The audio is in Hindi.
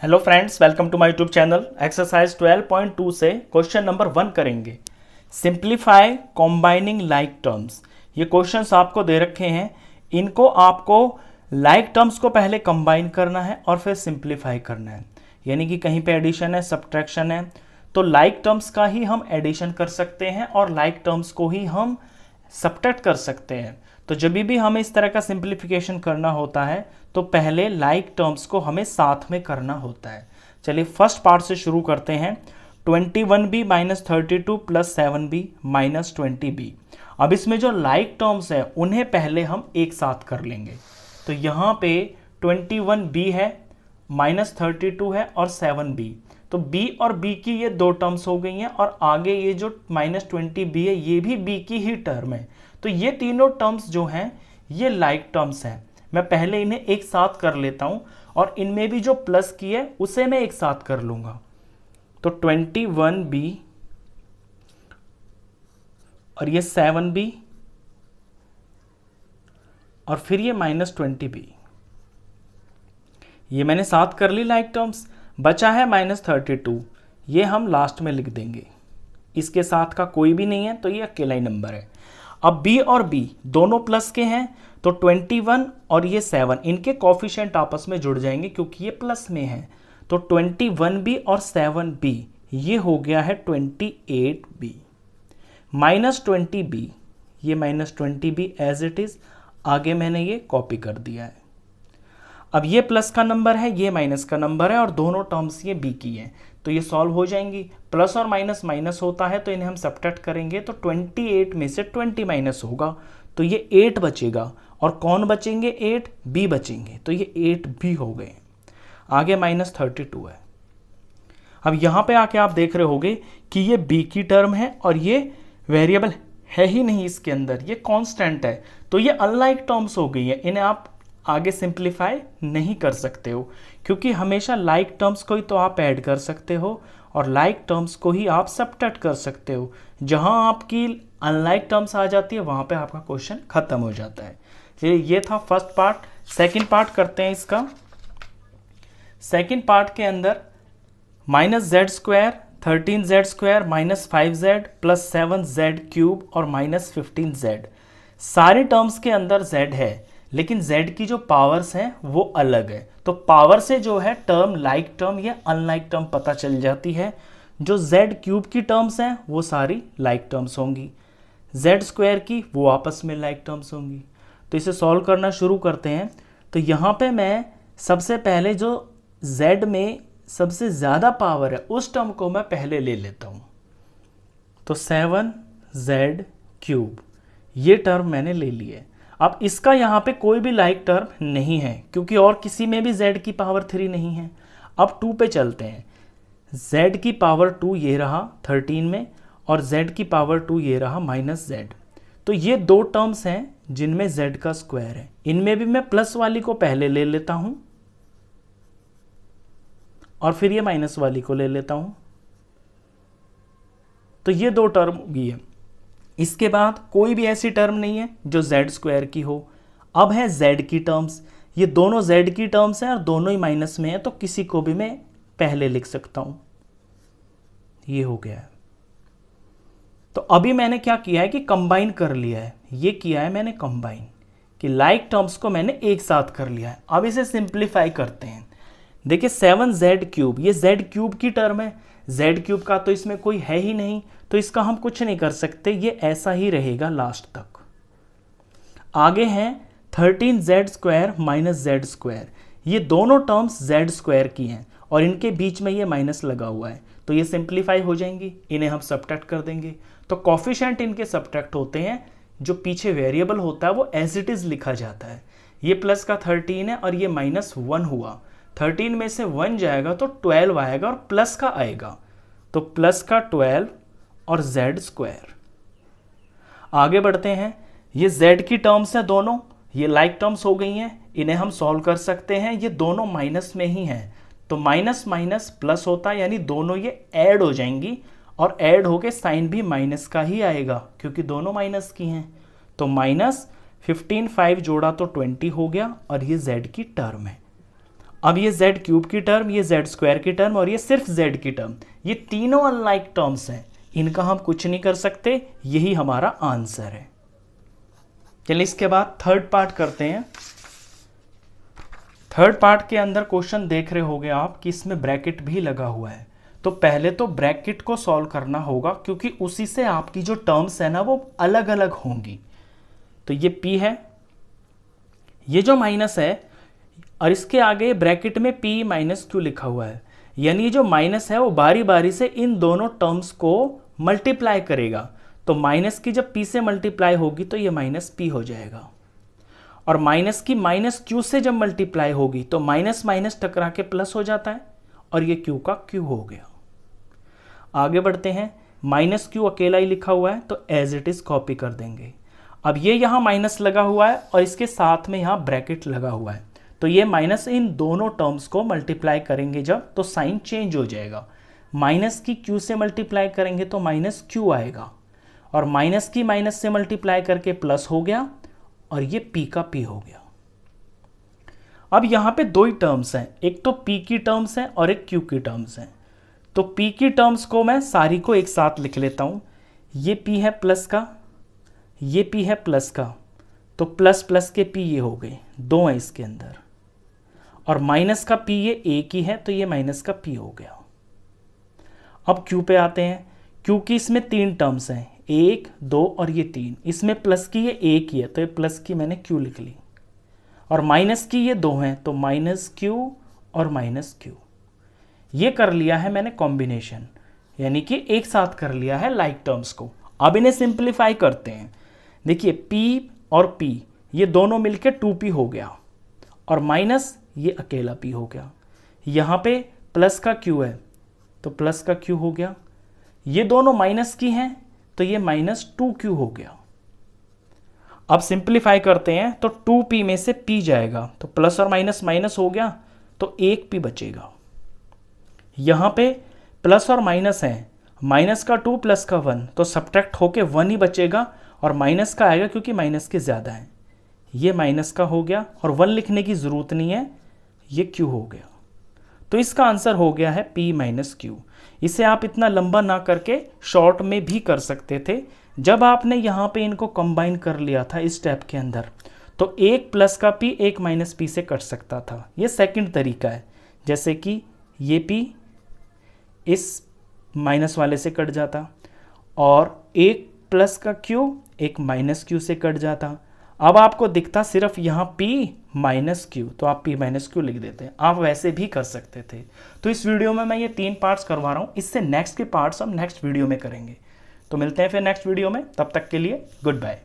Hello friends, welcome to my YouTube channel. Exercise 12.2 से क्वेश्चन नंबर 1 करेंगे। Simplify combining like terms. ये क्वेश्चंस आपको दे रखे हैं, इनको आपको लाइक टर्म्स को पहले कंबाइन करना है और फिर सिंप्लीफाई करना है। यानी कि कहीं पे एडिशन है, सब्ट्रैक्शन है, तो लाइक टर्म्स का ही हम एडिशन कर सकते हैं और लाइक टर्म्स को ही हम सब्ट्रैक्ट कर सकते हैं। तो जब भी हमें इस तरह का सिंप्लीफिकेशन करना होता है तो पहले लाइक टर्म्स को हमें साथ में करना होता है। चलिए फर्स्ट पार्ट से शुरू करते हैं। 21b minus 32 plus 7b minus 20b। अब इसमें जो लाइक टर्म्स है उन्हें पहले हम एक साथ कर लेंगे। तो यहाँ पे 21b है, माइनस 32 है और 7b। तो b और b की ये दो टर्म्स हो गई हैं और आगे ये जो माइनस 20b है ये भी b की ही टर्म है। तो ये तीनों टर्म्स जो हैं ये लाइक टर्म्स हैं। मैं पहले इन्हें एक साथ कर लेता हूं और इनमें भी जो प्लस की है उसे मैं एक साथ कर लूंगा। तो 21b और ये 7b और फिर ये माइनस 20b, ये मैंने साथ कर ली लाइक टर्म्स। बचा है माइनस 32, ये हम लास्ट में लिख देंगे। इसके साथ का कोई भी नहीं है तो ये अकेला ही नंबर है। अब b और b दोनों प्लस के हैं तो 21 और ये 7 इनके कोफिशिएंट आपस में जुड़ जाएंगे क्योंकि ये प्लस में है। तो 21b और 7b ये हो गया है 28b माइनस 20b। ये minus 20b as it is आगे मैंने ये कॉपी कर दिया है। अब ये प्लस का नंबर है, ये माइनस का नंबर है और दोनों टर्म्स ये b की हैं तो ये सॉल्व हो जाएंगी। प्लस और माइनस माइनस होता है तो इन्हें हम सब्ट्रैक्ट करेंगे तो 28 में से 20 माइनस होगा तो ये 8 बचेगा। और कौन बचेंगे? 8 b बचेंगे। तो ये 8 b हो गए। आगे माइनस 32 है। अब यहाँ पे आके आप देख रहे होगे कि ये b की टर्म है और ये वेरिएबल है ही नहीं इसके अंदर, ये कांस्टेंट है। तो ये अनलाइक टर्म्स हो गई है, इन्हें आप आगे सिंप्लीफाई नहीं कर सकते हो क्योंकि हमेशा लाइक टर्म्स को ही तो आप ऐड कर सकते हो और लाइक टर्म्स को ही आप सब्ट्रैक्ट कर सकते हो। जहां आपकी अनलाइक टर्म्स आ जाती है वहां पे आपका क्वेश्चन खत्म हो जाता है। चलिए ये था फर्स्ट पार्ट। सेकंड पार्ट करते हैं इसका। सेकंड पार्ट के अंदर minus Z square 13z² minus 5z plus 7z cube और माइनस 15z। सारे टर्म्स के अंदर z है लेकिन z की जो पावर्स हैं वो अलग है। तो पावर से जो है टर्म लाइक टर्म या अनलाइक टर्म पता चल जाती है। जो z क्यूब की टर्म्स हैं वो सारी लाइक टर्म्स होंगी, z² की वो आपस में लाइक टर्म्स होंगी। तो इसे सॉल्व करना शुरू करते हैं। तो यहाँ पे मैं सबसे पहले जो z में सबसे ज़्यादा पावर है उस टर्म को मैं पहले ले लेता हूँ। तो 7z क्यूब ये टर्म मैंने ले ली है। अब इसका यहाँ पे कोई भी लाइक टर्म नहीं है क्योंकि और किसी में भी z की पावर 3 नहीं है। अब 2 पे चलते हैं। z की पावर 2 ये रहा 13 में और z की पावर 2 ये रहा माइनस z। तो ये दो टर्म्स हैं जिनमें z का स्क्वायर है। इनमें भी मैं प्लस वाली को पहले ले लेता हूँ और फिर ये माइनस वाली को ले लेता हूँ। तो ये दो टर्म होगी है। इसके बाद कोई भी ऐसी टर्म नहीं है जो z² की हो। अब है z की टर्म्स। ये दोनों z की टर्म्स हैं और दोनों ही माइनस में है तो किसी को भी मैं पहले लिख सकता हूं। ये हो गया है। तो अभी मैंने क्या किया है कि कंबाइन कर लिया है। ये किया है मैंने कंबाइन कि लाइक टर्म्स को मैंने एक साथ कर लिया है। अब इसे सिंप्लीफाई करते हैं। देखिए 7z³ ये z³ की टर्म है। z³ का तो इसमें कोई है ही नहीं तो इसका हम कुछ नहीं कर सकते, ये ऐसा ही रहेगा लास्ट तक। आगे हैं 13z² माइनस z²। ये दोनों टर्म्स z² की हैं और इनके बीच में ये माइनस लगा हुआ है तो ये सिंप्लीफाई हो जाएंगी। इन्हें हम सब्ट्रैक्ट कर देंगे तो कोफिशिएंट इनके सब्ट्रैक्ट होते हैं। जो पीछे वेरिएबल होता है वो एज इट इज लिखा जाता है। ये प्लस का 13 है और ये माइनस 1 हुआ। 13 में से 1 जाएगा तो 12 आएगा और प्लस का आएगा तो प्लस का 12 और z²। आगे बढ़ते हैं। ये z की टर्म्स हैं दोनों, ये लाइक टर्म्स हो गई हैं। इन्हें हम सॉल्व कर सकते हैं। ये दोनों माइनस में ही हैं तो माइनस माइनस प्लस होता है यानी दोनों ये ऐड हो जाएंगी और ऐड होके साइन भी माइनस का ही आएगा क्योंकि दोनों माइनस की हैं। तो माइनस 15 5 जोड़ा तो 20 हो गया और ये z की टर्म है। अब ये z क्यूब की टर्म, ये z स्क्वायर की टर्म और ये सिर्फ z की टर्म, ये तीनों अनलाइक टर्म्स हैं, इनका हम कुछ नहीं कर सकते, यही हमारा आंसर है। चलिए इसके बाद थर्ड पार्ट करते हैं। थर्ड पार्ट के अंदर क्वेश्चन देख रहे होंगे आप कि इसमें ब्रैकेट भी लगा हुआ है, तो पहले तो ब्रैकेट को सॉल्व करना होगा क्योंकि उसी से आपकी जो टर्म्स है ना वो अलग अलग होंगी। तो ये p है, ये जो माइनस है और इसके आगे ब्रैकेट में p माइनस q लिखा हुआ है, यानी जो माइनस है वो बारी बारी से इन दोनों टर्म्स को मल्टीप्लाई करेगा। तो माइनस की जब p से मल्टीप्लाई होगी तो ये माइनस p हो जाएगा, और माइनस की माइनस q से जब मल्टीप्लाई होगी तो माइनस माइनस टकरा के प्लस हो जाता है और ये q का q हो गया। आगे बढ़ते हैं, माइनस q अकेला ही लिखा हुआ है तो एज इट इज कॉपी कर देंगे। अब ये यहाँ माइनस लगा हुआ है और इसके साथ में यहाँ ब्रैकेट लगा हुआ है, तो ये माइनस इन दोनों टर्म्स को मल्टीप्लाई करेंगे जब, तो साइन चेंज हो जाएगा। माइनस की q से मल्टीप्लाई करेंगे तो माइनस q आएगा, और माइनस की माइनस से मल्टीप्लाई करके प्लस हो गया और ये p का p हो गया। अब यहाँ पे दो ही टर्म्स हैं, एक तो p की टर्म्स हैं और एक q की टर्म्स हैं। तो p की टर्म्स को मैं सारी को एक साथ लिख लेता हूँ। ये p है प्लस का, ये p है प्लस का, तो प्लस प्लस के p ये हो गए, दो हैं इसके अंदर, और माइनस का p ये एक ही है तो ये माइनस का p हो गया। अब q पे आते हैं, q की इसमें तीन टर्म्स हैं, एक दो और ये तीन, इसमें प्लस की ये एक ही है तो ये प्लस की मैंने q लिख ली, और माइनस की ये दो हैं तो माइनस q और माइनस q। ये कर लिया है मैंने कॉम्बिनेशन, यानी कि एक साथ कर लिया है लाइक टर्म्स को। अब इन्हें सिंप्लीफाई करते हैं। देखिए p और p ये दोनों मिलके 2p हो गया, और माइनस ये अकेला p हो गया। यहाँ पे प्लस का q है तो प्लस का q हो गया, ये दोनों माइनस की हैं तो ये माइनस 2q हो गया। अब सिंप्लीफाई करते हैं तो 2p में से p जाएगा तो प्लस और माइनस माइनस हो गया तो एक p बचेगा। यहाँ पे प्लस और माइनस है, माइनस का 2 प्लस का 1 तो सब्ट्रैक्ट होके 1 ही बचेगा, और माइनस का आएगा क्योंकि माइनस के ज़्यादा है। ये माइनस का हो गया और 1 लिखने की ज़रूरत नहीं है, ये q हो गया। तो इसका आंसर हो गया है p माइनस q। इसे आप इतना लंबा ना करके शॉर्ट में भी कर सकते थे। जब आपने यहाँ पे इनको कंबाइन कर लिया था इस स्टेप के अंदर, तो एक प्लस का p एक माइनस p से कट सकता था। ये सेकंड तरीका है, जैसे कि ये p इस माइनस वाले से कट जाता, और एक प्लस का q एक माइनस q से कट जाता। अब आपको दिखता सिर्फ यहाँ p माइनस q, तो आप p माइनस q लिख देते हैं। आप वैसे भी कर सकते थे। तो इस वीडियो में मैं ये 3 पार्ट्स करवा रहा हूँ, इससे नेक्स्ट के पार्ट्स हम नेक्स्ट वीडियो में करेंगे। तो मिलते हैं फिर नेक्स्ट वीडियो में, तब तक के लिए गुड बाय।